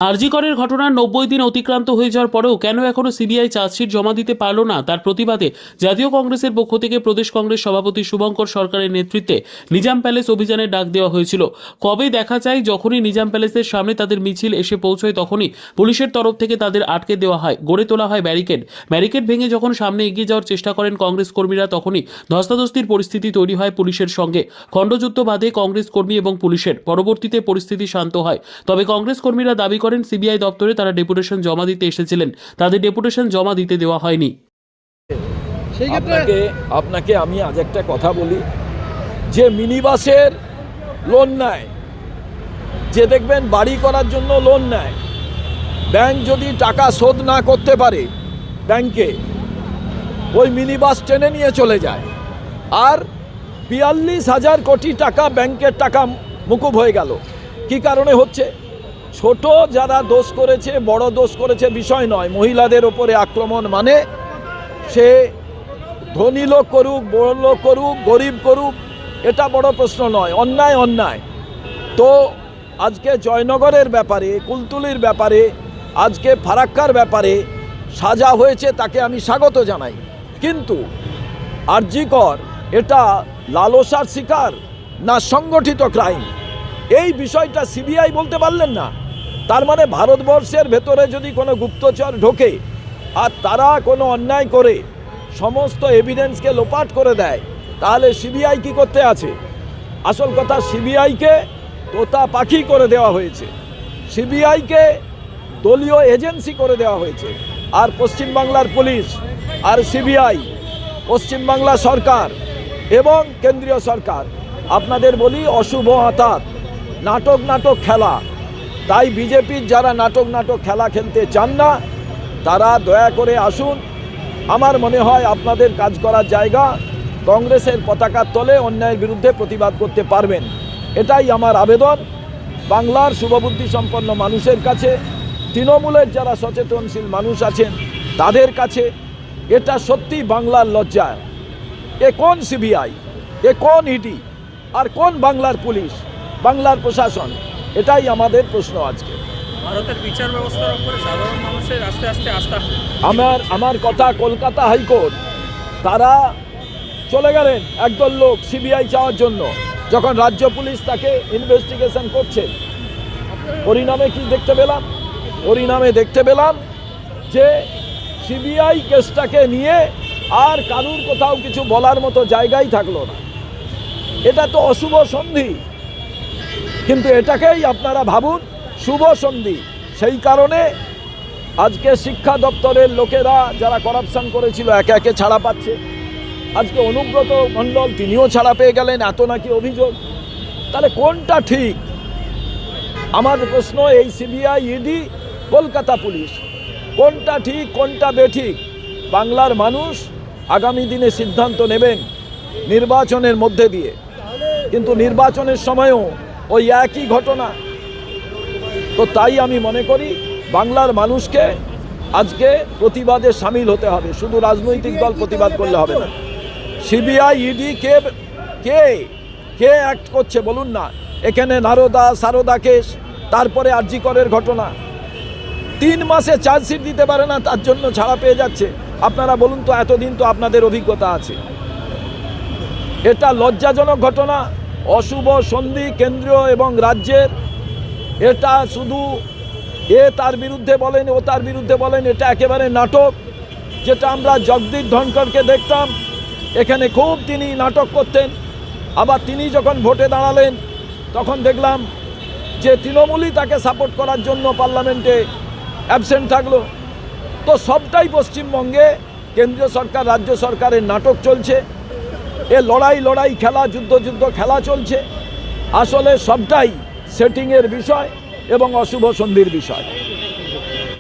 আরজি করের ঘটনার ৯০ দিন অতিক্রান্ত হয়ে যাওয়ার পরেও কেন এখনো সিবিআই চার্জশিট জমা দিতে পারল না, তার প্রতিবাদে জাতীয় কংগ্রেসের পক্ষ থেকে প্রদেশ কংগ্রেস সভাপতি শুভঙ্কর সরকারের নেতৃত্বে নিজাম প্যালেস অভিযানের ডাক দেওয়া হয়েছিল। কবে দেখা যায়, যখনই নিজাম প্যালেসের সামনে তাদের মিছিল এসে পৌঁছয় তখনই পুলিশের তরফ থেকে তাদের আটকে দেওয়া হয়, গড়ে তোলা হয় ব্যারিকেড ভেঙে যখন সামনে এগিয়ে যাওয়ার চেষ্টা করেন কংগ্রেস কর্মীরা, তখনই ধস্তাধস্তির পরিস্থিতি তৈরি হয় পুলিশের সঙ্গে। খণ্ডযুদ্ধ বাধে কংগ্রেস কর্মী এবং পুলিশের। পরবর্তীতে পরিস্থিতি শান্ত হয়। তবে কংগ্রেস কর্মীরা দাবি করেন সিবিআই দপ্তরে তারা ডেপুটেশন জমা দিতে এসেছিলেন, তাদের ডেপুটেশন জমা দিতে দেওয়া হয়নি। আপনাকে আমি আজ একটা কথা বলি, যে মিনি বাসের লোন নেয়, যে দেখবেন বাড়ি করার জন্য লোন নেয়, ব্যাংক যদি টাকা শোধ না করতে পারে ব্যাংকে, ওই মিনি বাস টেনে নিয়ে চলে যায়। আর ৪২,০০০ কোটি টাকা ব্যাংকের টাকা মুকুব হয়ে গেল। কি কারণে হচ্ছে? ছোট যারা দোষ করেছে, বড় দোষ করেছে বিষয় নয়। মহিলাদের ওপরে আক্রমণ মানে সে ধনী লোক করুক, বড় লোক করুক, গরিব করুক, এটা বড় প্রশ্ন নয়। অন্যায় অন্যায়। তো আজকে জয়নগরের ব্যাপারে, কুলতলির ব্যাপারে, আজকে ফারাক্কার ব্যাপারে সাজা হয়েছে, তাকে আমি স্বাগত জানাই। কিন্তু আরজি কর এটা লালসার শিকার না সংগঠিত ক্রাইম, এই বিষয়টা সিবিআই বলতে পারলেন না। তার মানে ভারতবর্ষের ভেতরে যদি কোনো গুপ্তচর ঢোকে আর তারা কোনো অন্যায় করে সমস্ত এভিডেন্সকে লোপাট করে দেয়, তাহলে সিবিআই কি করতে আছে? আসল কথা, সিবিআইকে তোতা পাখি করে দেওয়া হয়েছে, সিবিআইকে দলীয় এজেন্সি করে দেওয়া হয়েছে। আর পশ্চিমবাংলার পুলিশ আর সিবিআই, পশ্চিমবাংলা সরকার এবং কেন্দ্রীয় সরকার, আপনাদের বলি অশুভ আঁতাত, নাটক খেলা। তাই বিজেপির যারা নাটক খেলা খেলতে চান না, তারা দয়া করে আসুন। আমার মনে হয় আপনাদের কাজ করার জায়গা কংগ্রেসের পতাকার তলে অন্যায়ের বিরুদ্ধে প্রতিবাদ করতে পারবেন, এটাই আমার আবেদন বাংলার শুভবুদ্ধি সম্পন্ন মানুষের কাছে, তৃণমূলের যারা সচেতনশীল মানুষ আছেন তাদের কাছে। এটা সত্যি বাংলার লজ্জা। এ কোন সিবিআই, এ কোন ইডি, আর কোন বাংলার পুলিশ, বাংলার প্রশাসন? এটাই আমাদের প্রশ্ন আজকে। ভারতের বিচার ব্যবস্থার উপরে সাধারণ মানুষের আস্তে আস্তে আস্থা। আমার কথা, কলকাতা হাইকোর্ট তারা চলে গেলেন একদল লোক সিবিআই চাওয়ার জন্য, যখন রাজ্য পুলিশ তাকে ইনভেস্টিগেশন করছে। পরিণামে কি দেখতে পেলাম? পরিণামে দেখতে পেলাম যে সিবিআই কেসটাকে নিয়ে আর কারুর কোথাও কিছু বলার মতো জায়গাই থাকলো না। এটা তো অশুভ সন্ধি, কিন্তু এটাকেই আপনারা ভাবুন শুভ সন্ধি। সেই কারণে আজকে শিক্ষা দপ্তরের লোকেরা যারা করাপশন করেছিল একে একে ছাড়া পাচ্ছে। আজকে অনুব্রত মণ্ডল, তিনিও ছাড়া পেয়ে গেলেন, এত নাকি অভিযোগ। তাহলে কোনটা ঠিক? আমার প্রশ্ন, এই সিবিআই, ইডি, কলকাতা পুলিশ, কোনটা ঠিক কোনটা বেঠিক? বাংলার মানুষ আগামী দিনে সিদ্ধান্ত নেবেন নির্বাচনের মধ্যে দিয়ে। কিন্তু নির্বাচনের সময়ও ওই একই ঘটনা। তো তাই আমি মনে করি বাংলার মানুষকে আজকে প্রতিবাদে সামিল হতে হবে, শুধু রাজনৈতিক দল প্রতিবাদ করলে হবে না। সিবিআই, ইডি কে কে কে অ্যাক্ট করছে বলুন না? এখানে সারদা কেস, তারপরে আরজি করের ঘটনা, 3 মাসে চার্জশিট দিতে পারে না, তার জন্য ছাড়া পেয়ে যাচ্ছে। আপনারা বলুন তো, এতদিন তো আপনাদের অভিজ্ঞতা আছে। এটা লজ্জাজনক ঘটনা, অশুভ সন্ধি কেন্দ্রীয় এবং রাজ্যের। এটা শুধু তার বিরুদ্ধে বলেন, ও তার বিরুদ্ধে বলেন, এটা একেবারে নাটক। যেটা আমরা জগদীপ ধনখড়কে দেখতাম, এখানে খুব তিনি নাটক করতেন। আবার তিনি যখন ভোটে দাঁড়ালেন তখন দেখলাম যে তৃণমূলই তাকে সাপোর্ট করার জন্য পার্লামেন্টে অ্যাবসেন্ট থাকলো। তো সবটাই পশ্চিমবঙ্গে কেন্দ্রীয় সরকার, রাজ্য সরকারের নাটক চলছে। এ লড়াই খেলা, যুদ্ধ খেলা চলছে। আসলে সবটাই সেটিংয়ের বিষয় এবং অশুভ সন্ধির বিষয়।